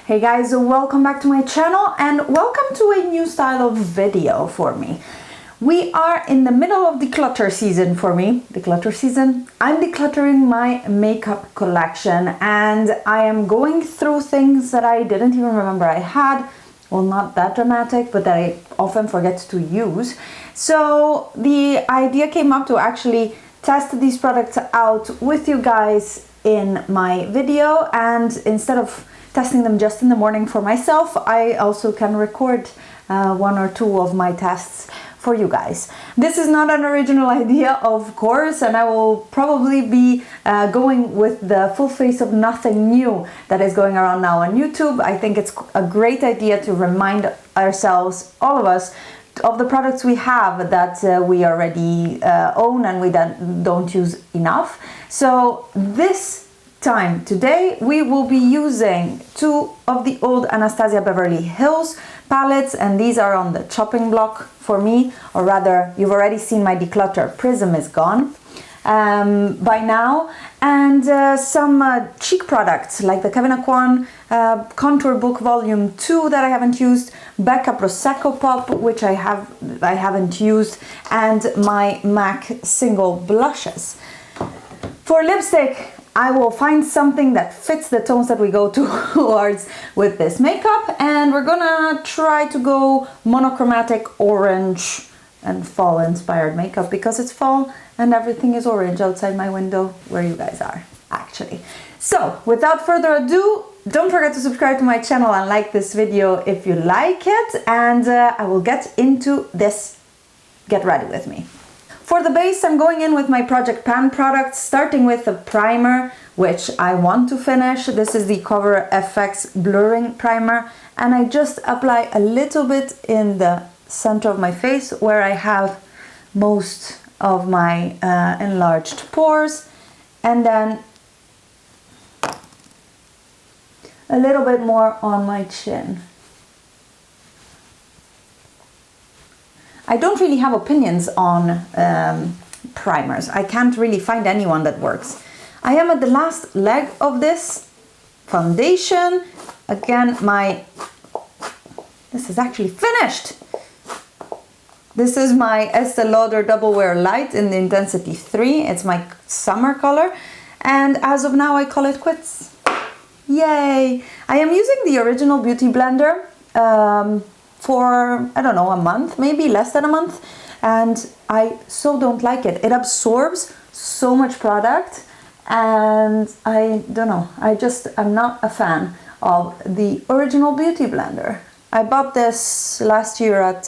Hey guys, welcome back to my channel and welcome to a new style of video for me. We are in the middle of declutter season for me. Declutter season. I'm decluttering my makeup collection and I am going through things that I didn't even remember I had. Well, not that dramatic, but that I often forget to use. So the idea came up to actually test these products out with you guys in my video, and instead of testing them just in the morning for myself, I also can record one or two of my tests for you guys. This is not an original idea, of course, and I will probably be going with the full face of nothing new that is going around now on YouTube. I think it's a great idea to remind ourselves, all of us, of the products we have that we already own and we don't use enough. So this time today we will be using two of the old Anastasia Beverly Hills palettes, and these are on the chopping block for me, or rather you've already seen my declutter prism is gone by now, and some cheek products like the Kevyn AucoiWelcome Contour Book Volume 2 that I haven't used, Becca Prosecco Pop, which I haven't used, and my MAC single blushes. For lipstick, I will find something that fits the tones that we go towards with this makeup, and we're gonna try to go monochromatic orange and fall inspired makeup because it's fall and everything is orange outside my window where you guys are actually. So without further ado, don't forget to subscribe to my channel and like this video if you like it, and I will get into this. Get ready with me. For the base, I'm going in with my Project Pan products, starting with a primer, which I want to finish. This is the Cover FX Blurring Primer, and I just apply a little bit in the center of my face where I have most of my enlarged pores, and then a little bit more on my chin. I don't really have opinions on primers. I can't really find anyone that works. I am at the last leg of this foundation. Again, this is actually finished. This is my Estee Lauder Double Wear Light in the Intensity 3. It's my summer color. And as of now, I call it quits. Yay! I am using the original Beauty Blender for, I don't know, a month, maybe less than a month, and I so don't like it. It absorbs so much product, and I don't know, I'm not a fan of the original Beauty Blender. I bought this last year at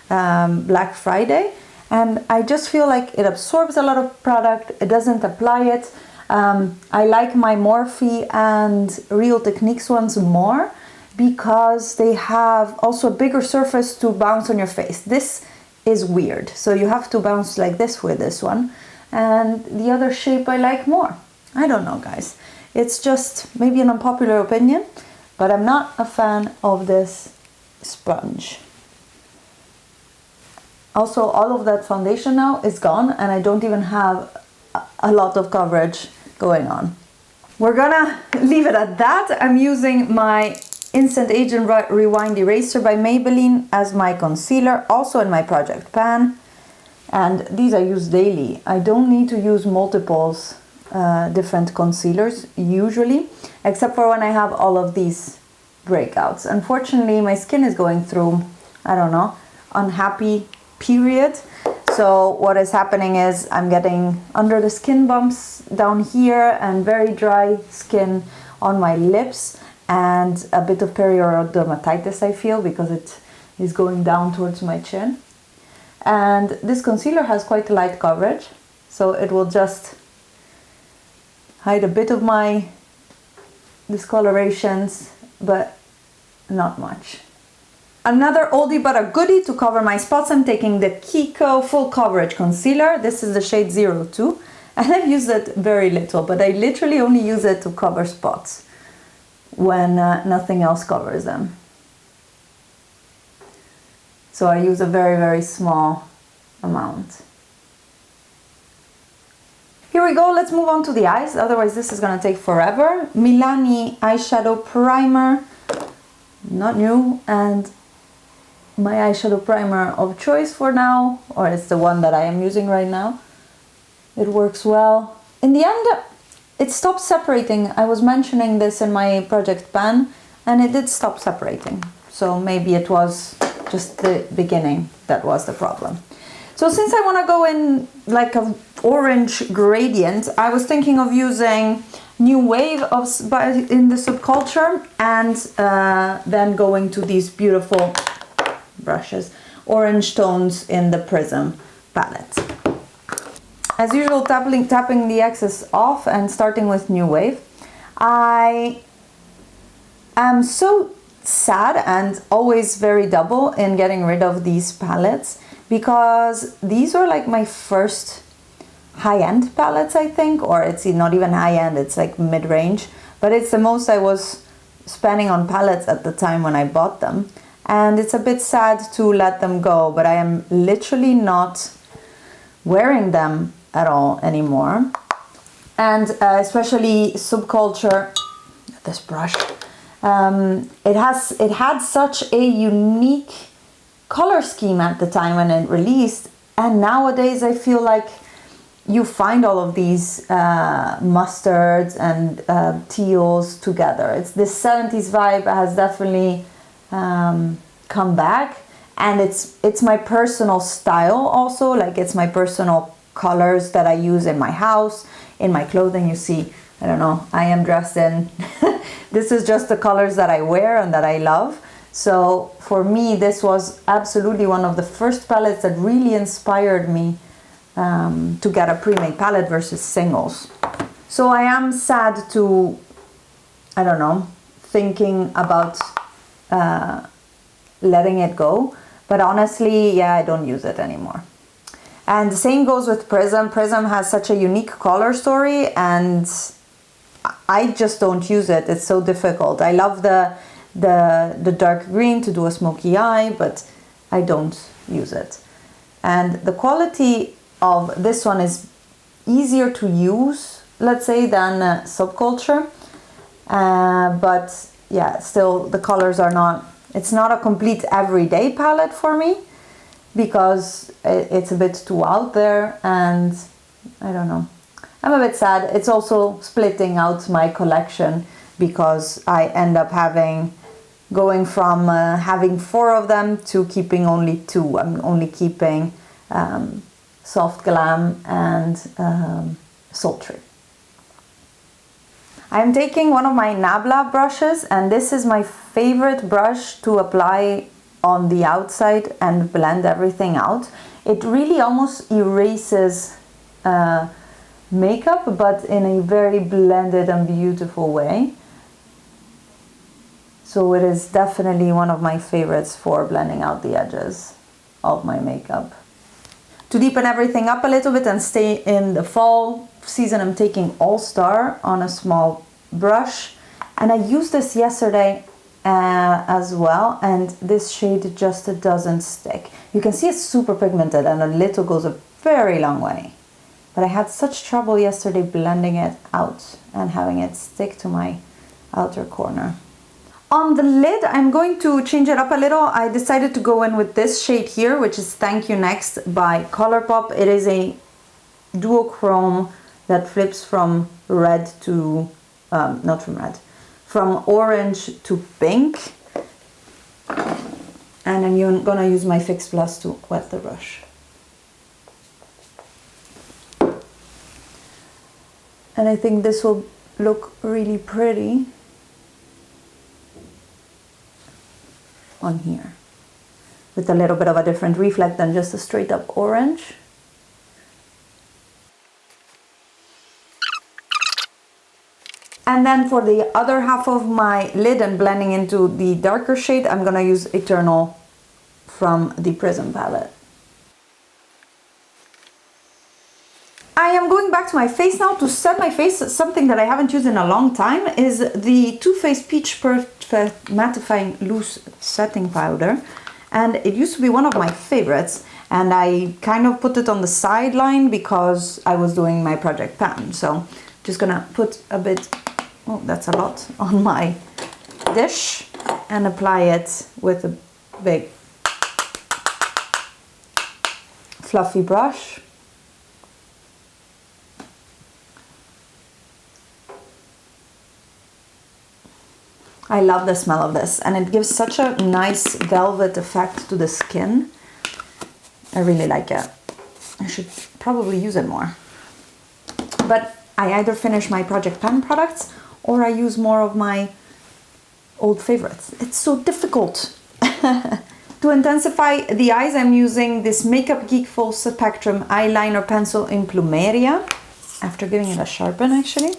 Black Friday, and I just feel like it absorbs a lot of product, it doesn't apply it. I like my Morphe and Real Techniques ones more, because they have also a bigger surface to bounce on your face. This is weird, so you have to bounce like this with this one, and the other shape I like more. I don't know, guys. It's just maybe an unpopular opinion, but I'm not a fan of this sponge. Also, all of that foundation now is gone, and I don't even have a lot of coverage going on. We're gonna leave it at that. I'm using my Instant Age and Rewind Eraser by Maybelline as my concealer, also in my Project Pan, and these I use daily. I don't need to use multiples different concealers usually, except for when I have all of these breakouts. Unfortunately, my skin is going through, I don't know, unhappy period. So what is happening is I'm getting under the skin bumps down here and very dry skin on my lips, and a bit of perioral dermatitis I feel because it is going down towards my chin. And this concealer has quite a light coverage, so it will just hide a bit of my discolorations, but not much. Another oldie but a goodie to cover my spots, I'm taking the Kiko Full Coverage Concealer. This is the shade 02, and I've used it very little, but I literally only use it to cover spots when nothing else covers them. So I use a very, very small amount. Here we go, let's move on to the eyes, otherwise this is gonna take forever. Milani Eyeshadow Primer not new, and my eyeshadow primer of choice for now, or it's the one that I am using right now. It works well. In the end, it stopped separating. I was mentioning this in my project pan, and it did stop separating. So maybe it was just the beginning that was the problem. So since I want to go in like an orange gradient, I was thinking of using New Wave in the subculture, and then going to these beautiful brushes, orange tones in the Prism palette. As usual, tapping the excess off and starting with New Wave. I am so sad and always very double in getting rid of these palettes, because these were like my first high-end palettes, I think, or it's not even high-end, it's like mid-range, but it's the most I was spending on palettes at the time when I bought them, and it's a bit sad to let them go, but I am literally not wearing them at all anymore. And especially subculture, this brush, it had such a unique color scheme at the time when it released, and nowadays I feel like you find all of these mustards and teals together. It's this 70s vibe has definitely come back, and it's my personal style also, like it's my personal colors that I use in my house, in my clothing. You see, I don't know, I am dressed in this is just the colors that I wear and that I love. So for me, this was absolutely one of the first palettes that really inspired me to get a pre-made palette versus singles. So I am sad to, I don't know, thinking about letting it go, but honestly, yeah, I don't use it anymore. And the same goes with Prism. Prism has such a unique color story, and I just don't use it. It's so difficult. I love the dark green to do a smoky eye, but I don't use it. And the quality of this one is easier to use, let's say, than subculture. But yeah, still the colors are not, it's not a complete everyday palette for me, because it's a bit too out there, and I don't know. I'm a bit sad. It's also splitting out my collection, because I end up going from having 4 of them to keeping only 2. I'm only keeping Soft Glam and Sultry. I'm taking one of my Nabla brushes, and this is my favorite brush to apply on the outside and blend everything out. It really almost erases makeup, but in a very blended and beautiful way. So it is definitely one of my favorites for blending out the edges of my makeup. To deepen everything up a little bit and stay in the fall season, I'm taking All Star on a small brush, and I used this yesterday as well, and this shade just doesn't stick. You can see it's super pigmented, and a little goes a very long way. But I had such trouble yesterday blending it out and having it stick to my outer corner. On the lid, I'm going to change it up a little. I decided to go in with this shade here, which is Thank You Next by Colourpop. It is a duochrome that flips from red to, not from red, from orange to pink. And I'm gonna use my Fix Plus to wet the brush. And I think this will look really pretty on here, with a little bit of a different reflect than just a straight up orange. And then for the other half of my lid and blending into the darker shade, I'm gonna use Eternal from the Prism palette. I am going back to my face now to set my face. Something that I haven't used in a long time is the Too Faced Peach Perfect Mattifying Loose Setting Powder. And it used to be one of my favorites, and I kind of put it on the sideline because I was doing my project pan. So just gonna put a bit, oh, that's a lot, on my dish. and apply it with a big fluffy brush. I love the smell of this, and it gives such a nice velvet effect to the skin. I really like it. I should probably use it more. But I either finish my Project Pan products or I use more of my old favorites. It's so difficult. To intensify the eyes, I'm using this Makeup Geek Full Spectrum Eyeliner Pencil in Plumeria, after giving it a sharpen actually.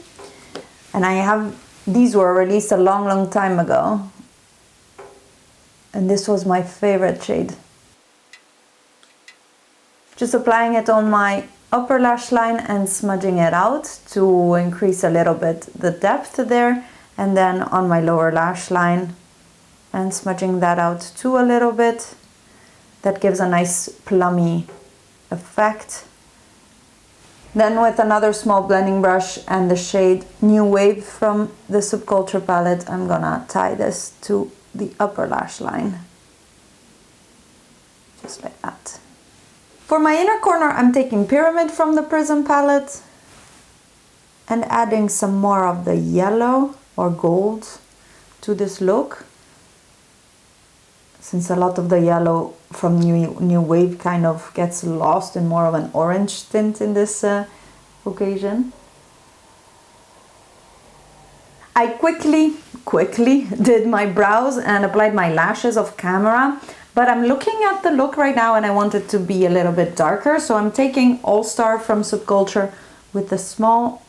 And these were released a long time ago. And this was my favorite shade. Just applying it on my upper lash line and smudging it out to increase a little bit the depth there. And then on my lower lash line and smudging that out too a little bit. That gives a nice plummy effect. Then with another small blending brush and the shade New Wave from the Subculture palette, I'm gonna tie this to the upper lash line. Just like that. For my inner corner, I'm taking Pyramid from the Prism palette and adding some more of the yellow or gold to this look. Since a lot of the yellow from New Wave kind of gets lost in more of an orange tint in this occasion. I quickly did my brows and applied my lashes off camera, but I'm looking at the look right now and I want it to be a little bit darker, so I'm taking All Star from Subculture with a small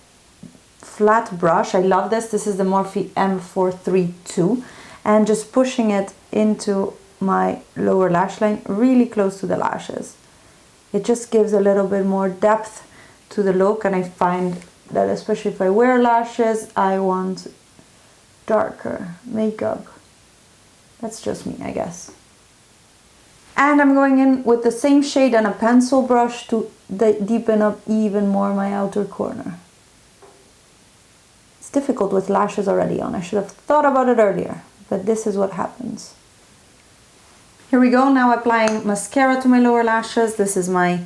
flat brush. I love this. This is the Morphe M432, and just pushing it into my lower lash line, really close to the lashes. It just gives a little bit more depth to the look, and I find that especially if I wear lashes, I want darker makeup. That's just me, I guess. And I'm going in with the same shade and a pencil brush to deepen up even more my outer corner. It's difficult with lashes already on. I should have thought about it earlier, but this is what happens. Here we go, now applying mascara to my lower lashes. This is my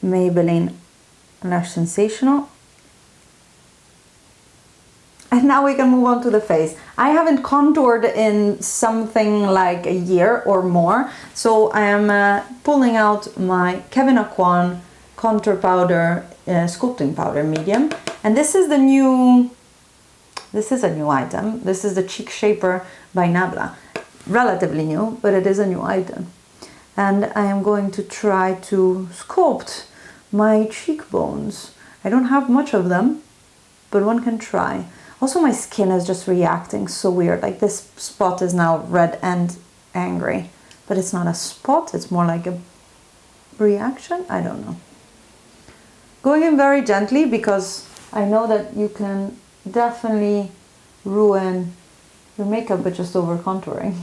Maybelline Lash Sensational. And now we can move on to the face. I haven't contoured in something like a year or more, so I am pulling out my Kevyn AucoiWelcome contour powder, sculpting powder medium. And this is a new item. This is the Cheek Shaper by Nabla. Relatively new, but it is a new item. And I am going to try to sculpt my cheekbones. I don't have much of them, but one can try. Also, my skin is just reacting so weird. Like this spot is now red and angry, but it's not a spot, it's more like a reaction. I don't know. Going in very gently because I know that you can definitely ruin your makeup by just over contouring.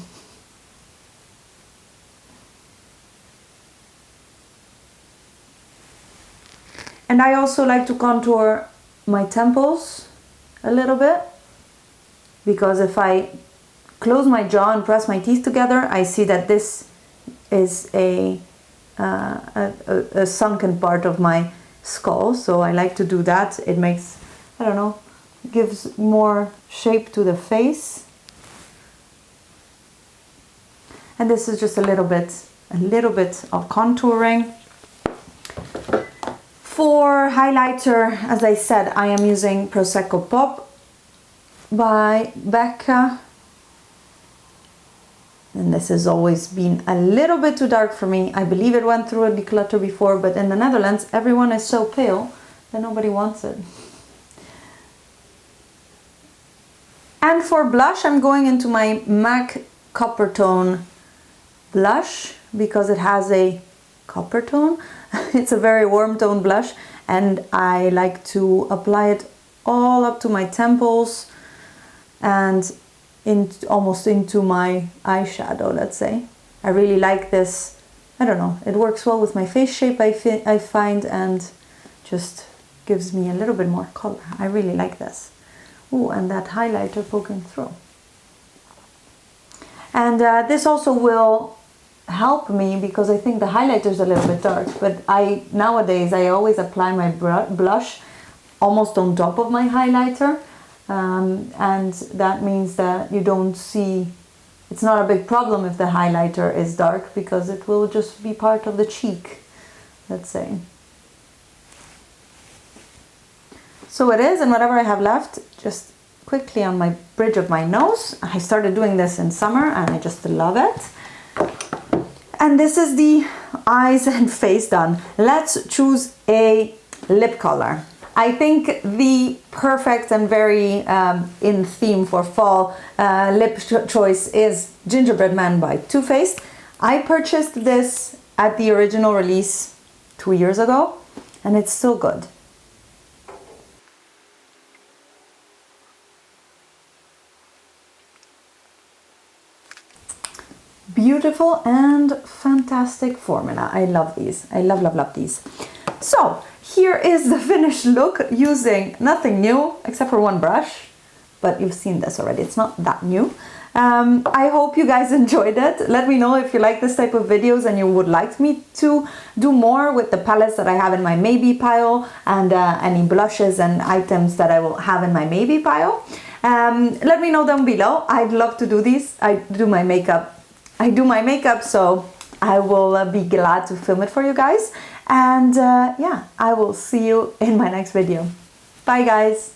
And I also like to contour my temples a little bit, because if I close my jaw and press my teeth together, I see that this is a sunken part of my skull, so I like to do that. It makes, I don't know, gives more shape to the face. And this is just a little bit of contouring. For highlighter, as I said, I am using Prosecco Pop by Becca. And this has always been a little bit too dark for me. I believe it went through a declutter before, but in the Netherlands, everyone is so pale that nobody wants it. And for blush, I'm going into my MAC Copper Tone blush because it has a copper tone. It's a very warm tone blush, and I like to apply it all up to my temples and almost into my eyeshadow, let's say. I really like this. I don't know, it works well with my face shape, I find, and just gives me a little bit more color. I really like this. Ooh, and that highlighter poking through. And this also will help me because I think the highlighter is a little bit dark, but nowadays I always apply my blush almost on top of my highlighter, and that means that you don't see, it's not a big problem if the highlighter is dark because it will just be part of the cheek, let's say. So it is, and whatever I have left, just quickly on my bridge of my nose. I started doing this in summer and I just love it. And this is the eyes and face done. Let's choose a lip color. I think the perfect and very in theme for fall lip choice is Gingerbread Man by Too Faced. I purchased this at the original release 2 years ago and it's so good. Beautiful and fantastic formula. I love these. I love these. So here is the finished look using nothing new except for one brush, but you've seen this already. It's not that new. I hope you guys enjoyed it. Let me know if you like this type of videos and you would like me to do more with the palettes that I have in my maybe pile and any blushes and items that I will have in my maybe pile. Let me know down below. I'd love to do these. I do my makeup, so I will be glad to film it for you guys. And yeah, I will see you in my next video. Bye guys.